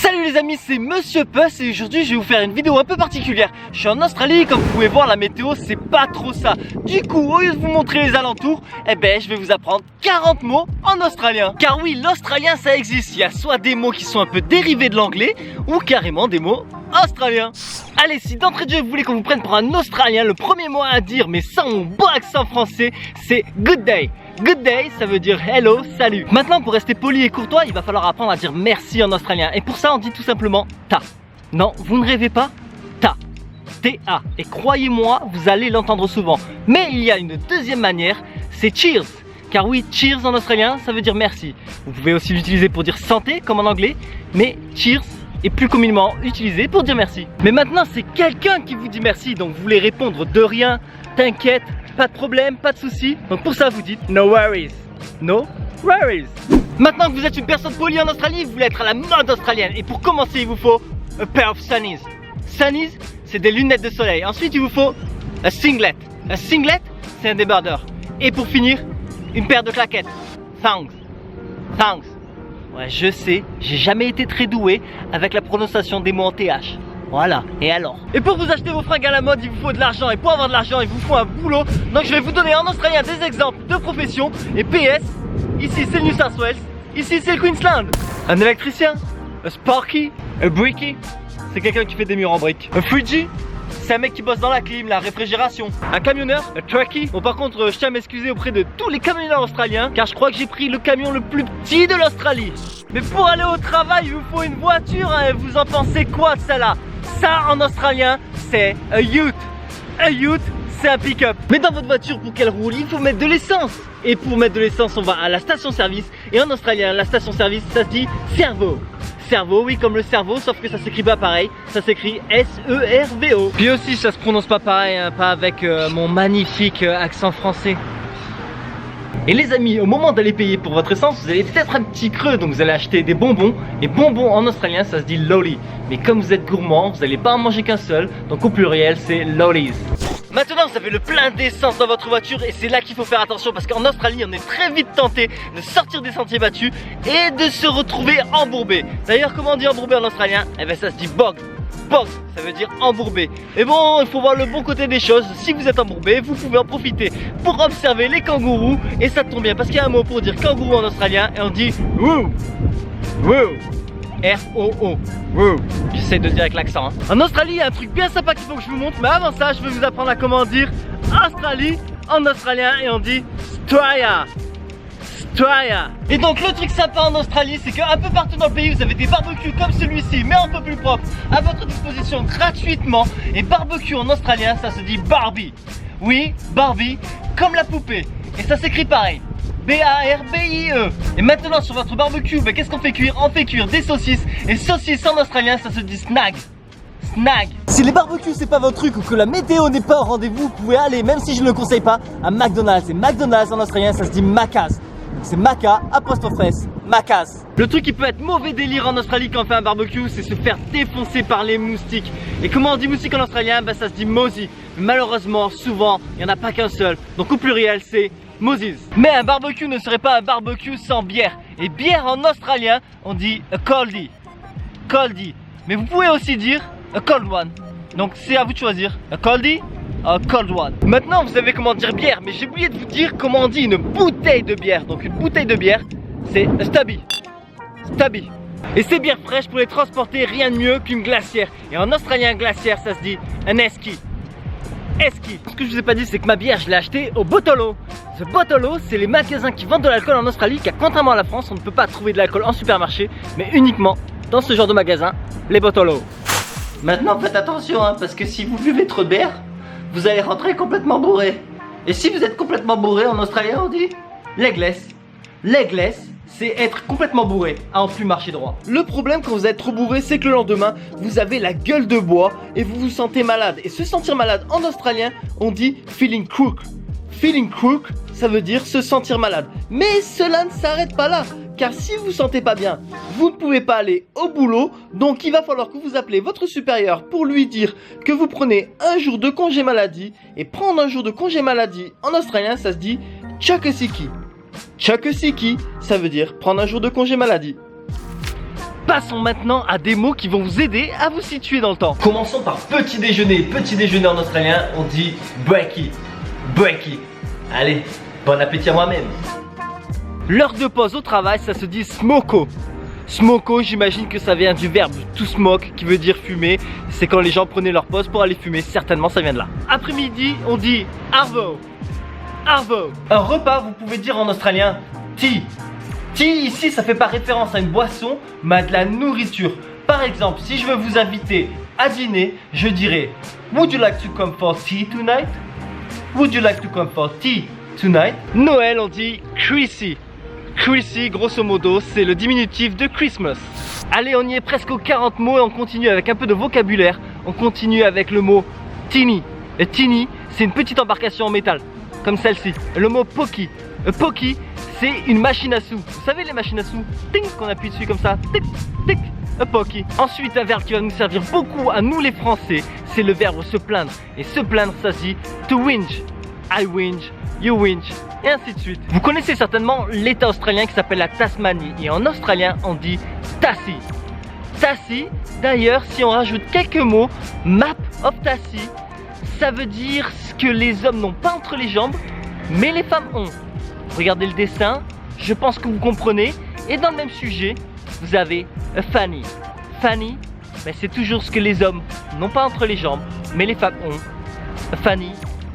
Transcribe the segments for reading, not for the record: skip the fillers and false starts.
Salut les amis, c'est Monsieur Puss et aujourd'hui je vais vous faire une vidéo un peu particulière. Je suis en Australie, comme vous pouvez voir la météo c'est pas trop ça. Du coup au lieu de vous montrer les alentours, je vais vous apprendre 40 mots en australien. Car oui, l'australien ça existe, il y a soit des mots qui sont un peu dérivés de l'anglais ou carrément des mots australiens. Allez, si d'entrée de jeu vous voulez qu'on vous prenne pour un australien, le premier mot à dire mais sans mon beau accent français c'est good day. Good day, ça veut dire hello, salut. Maintenant, pour rester poli et courtois, il va falloir apprendre à dire merci en australien. Et pour ça, on dit tout simplement ta. Non, vous ne rêvez pas, ta. T-A. Et croyez-moi, vous allez l'entendre souvent. Mais il y a une deuxième manière, c'est cheers. Car oui, cheers en australien, ça veut dire merci. Vous pouvez aussi l'utiliser pour dire santé, comme en anglais. Mais cheers est plus communément utilisé pour dire merci. Mais maintenant, c'est quelqu'un qui vous dit merci. Donc vous voulez répondre de rien, t'inquiète. Pas de problème, pas de soucis. Donc pour ça vous dites no worries. No worries. Maintenant que vous êtes une personne polie en Australie, vous voulez être à la mode australienne. Et pour commencer il vous faut a pair of sunnies. Sunnies c'est des lunettes de soleil. Ensuite il vous faut un singlet. Un singlet c'est un débardeur. Et pour finir, une paire de claquettes. Thongs. Thongs. Ouais je sais, j'ai jamais été très doué avec la prononciation des mots en TH. Voilà, et alors? Et pour vous acheter vos fringues à la mode, il vous faut de l'argent. Et pour avoir de l'argent, il vous faut un boulot. Donc je vais vous donner en australien des exemples de professions. Et PS, ici c'est le New South Wales, ici c'est le Queensland. Un électricien, un sparky, un bricky, c'est quelqu'un qui fait des murs en briques. Un fridgie, c'est un mec qui bosse dans la clim, la réfrigération. Un camionneur, un truckie. Bon par contre, je tiens à m'excuser auprès de tous les camionneurs australiens, car je crois que j'ai pris le camion le plus petit de l'Australie. Mais pour aller au travail, il vous faut une voiture, hein. Vous en pensez quoi de ça là? Ça en australien c'est a ute. A ute c'est un pick-up. Mais dans votre voiture pour qu'elle roule il faut mettre de l'essence. Et pour mettre de l'essence on va à la station service. Et en australien la station service ça se dit servo. Cerveau, oui comme le cerveau sauf que ça s'écrit pas pareil. Ça s'écrit S-E-R-V-O. Puis aussi ça se prononce pas pareil hein, pas avec mon magnifique accent français. Et les amis, au moment d'aller payer pour votre essence, vous avez peut-être un petit creux, donc vous allez acheter des bonbons. Et bonbons en australien, ça se dit lolly. Mais comme vous êtes gourmand, vous n'allez pas en manger qu'un seul, donc au pluriel, c'est lollies. Maintenant, vous avez le plein d'essence dans votre voiture et c'est là qu'il faut faire attention parce qu'en Australie, on est très vite tenté de sortir des sentiers battus et de se retrouver embourbé. D'ailleurs, comment on dit embourbé en australien? Ça se dit bog. Bog, ça veut dire embourbé. Et bon, il faut voir le bon côté des choses. Si vous êtes embourbé, vous pouvez en profiter pour observer les kangourous. Et ça tombe bien parce qu'il y a un mot pour dire kangourou en australien et on dit woo. Woo. R-O-O. Woo. J'essaie de dire avec l'accent. En Australie, il y a un truc bien sympa qu'il faut que je vous montre. Mais avant ça, je vais vous apprendre à comment dire Australie en australien et on dit Australia. Et donc le truc sympa en Australie c'est qu'un peu partout dans le pays vous avez des barbecues comme celui-ci mais un peu plus propre à votre disposition gratuitement. Et barbecue en australien ça se dit Barbie. Oui, Barbie comme la poupée. Et ça s'écrit pareil, B-A-R-B-I-E. Et maintenant sur votre barbecue, qu'est-ce qu'on fait cuire? On fait cuire des saucisses. Et saucisses en australien ça se dit snag. Snag. Si les barbecues c'est pas votre truc ou que la météo n'est pas au rendez-vous, vous pouvez aller, même si je ne le conseille pas, à McDonald's. Et McDonald's en australien ça se dit Macca's. C'est Maca, apostrophe S, Macca's. Le truc qui peut être mauvais délire en Australie quand on fait un barbecue, c'est se faire défoncer par les moustiques. Et comment on dit moustique en australien? Ça se dit mosey. Malheureusement, souvent, il n'y en a pas qu'un seul. Donc au pluriel, c'est moses. Mais un barbecue ne serait pas un barbecue sans bière. Et bière en australien, on dit a coldie. Coldie. Mais vous pouvez aussi dire a cold one. Donc c'est à vous de choisir. A coldie, a cold one. Maintenant vous savez comment dire bière, mais j'ai oublié de vous dire comment on dit une bouteille de bière. Donc une bouteille de bière, c'est a stubby. Stubby. Et ces bières fraîches pour les transporter, rien de mieux qu'une glacière. Et en australien glacière ça se dit un esky. Esky. Ce que je vous ai pas dit c'est que ma bière je l'ai achetée au Botolo. Ce Botolo c'est les magasins qui vendent de l'alcool en Australie, car contrairement à la France on ne peut pas trouver de l'alcool en supermarché, mais uniquement dans ce genre de magasin, les Botolo. Maintenant faites attention hein, parce que si vous buvez trop de bière, vous allez rentrer complètement bourré. Et si vous êtes complètement bourré en australien on dit legless. Legless c'est être complètement bourré, à en plus marcher droit. Le problème quand vous êtes trop bourré c'est que le lendemain vous avez la gueule de bois et vous vous sentez malade. Et se sentir malade en australien on dit feeling crook. Feeling crook ça veut dire se sentir malade. Mais cela ne s'arrête pas là. Car si vous vous sentez pas bien, vous ne pouvez pas aller au boulot. Donc il va falloir que vous appelez votre supérieur pour lui dire que vous prenez un jour de congé maladie. Et prendre un jour de congé maladie en australien ça se dit chakasiki. Chakasiki ça veut dire prendre un jour de congé maladie. Passons maintenant à des mots qui vont vous aider à vous situer dans le temps. Commençons par petit déjeuner. Petit déjeuner en australien, on dit brekkie. Brekkie. Allez, bon appétit à moi-même. L'heure de pause au travail, ça se dit smoko. Smoko, j'imagine que ça vient du verbe to smoke qui veut dire fumer. C'est quand les gens prenaient leur pause pour aller fumer. Certainement, ça vient de là. Après-midi, on dit arvo. Arvo. Un repas, vous pouvez dire en australien tea. Tea, ici, ça fait pas référence à une boisson, mais à de la nourriture. Par exemple, si je veux vous inviter à dîner, je dirais would you like to come for tea tonight? Would you like to come for tea tonight? Noël, on dit Chrissy. Chrissy, grosso modo, c'est le diminutif de Christmas. Allez, on y est presque aux 40 mots et on continue avec un peu de vocabulaire. On continue avec le mot tinny. Et tinny, c'est une petite embarcation en métal, comme celle-ci. Le mot pokey. Pokey, c'est une machine à sous. Vous savez les machines à sous? Ting, qu'on appuie dessus comme ça. Tic, tic. Pokey. Ensuite, un verbe qui va nous servir beaucoup à nous les Français, c'est le verbe se plaindre. Et se plaindre, ça se dit to whinge. I whinge, you whinge, et ainsi de suite. Vous connaissez certainement l'état australien qui s'appelle la Tasmanie. Et en australien, on dit Tassie. Tassie, d'ailleurs, si on rajoute quelques mots, map of Tassie, ça veut dire ce que les hommes n'ont pas entre les jambes, mais les femmes ont. Regardez le dessin, je pense que vous comprenez. Et dans le même sujet, vous avez a fanny. Fanny, ben c'est toujours ce que les hommes n'ont pas entre les jambes, mais les femmes ont. A fanny,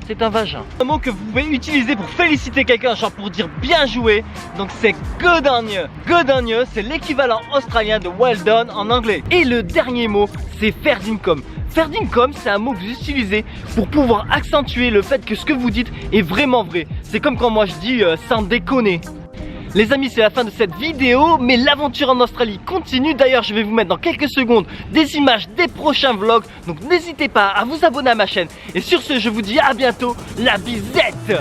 c'est un vagin. Un mot que vous pouvez utiliser pour féliciter quelqu'un, genre pour dire bien joué, donc c'est good on you. Good on you, c'est l'équivalent australien de well done en anglais. Et le dernier mot, c'est fair dinkum. Fair dinkum, c'est un mot que vous utilisez pour pouvoir accentuer le fait que ce que vous dites est vraiment vrai. C'est comme quand moi je dis sans déconner. Les amis, c'est la fin de cette vidéo, mais l'aventure en Australie continue. D'ailleurs, je vais vous mettre dans quelques secondes des images des prochains vlogs. Donc n'hésitez pas à vous abonner à ma chaîne. Et sur ce, je vous dis à bientôt, la bisette.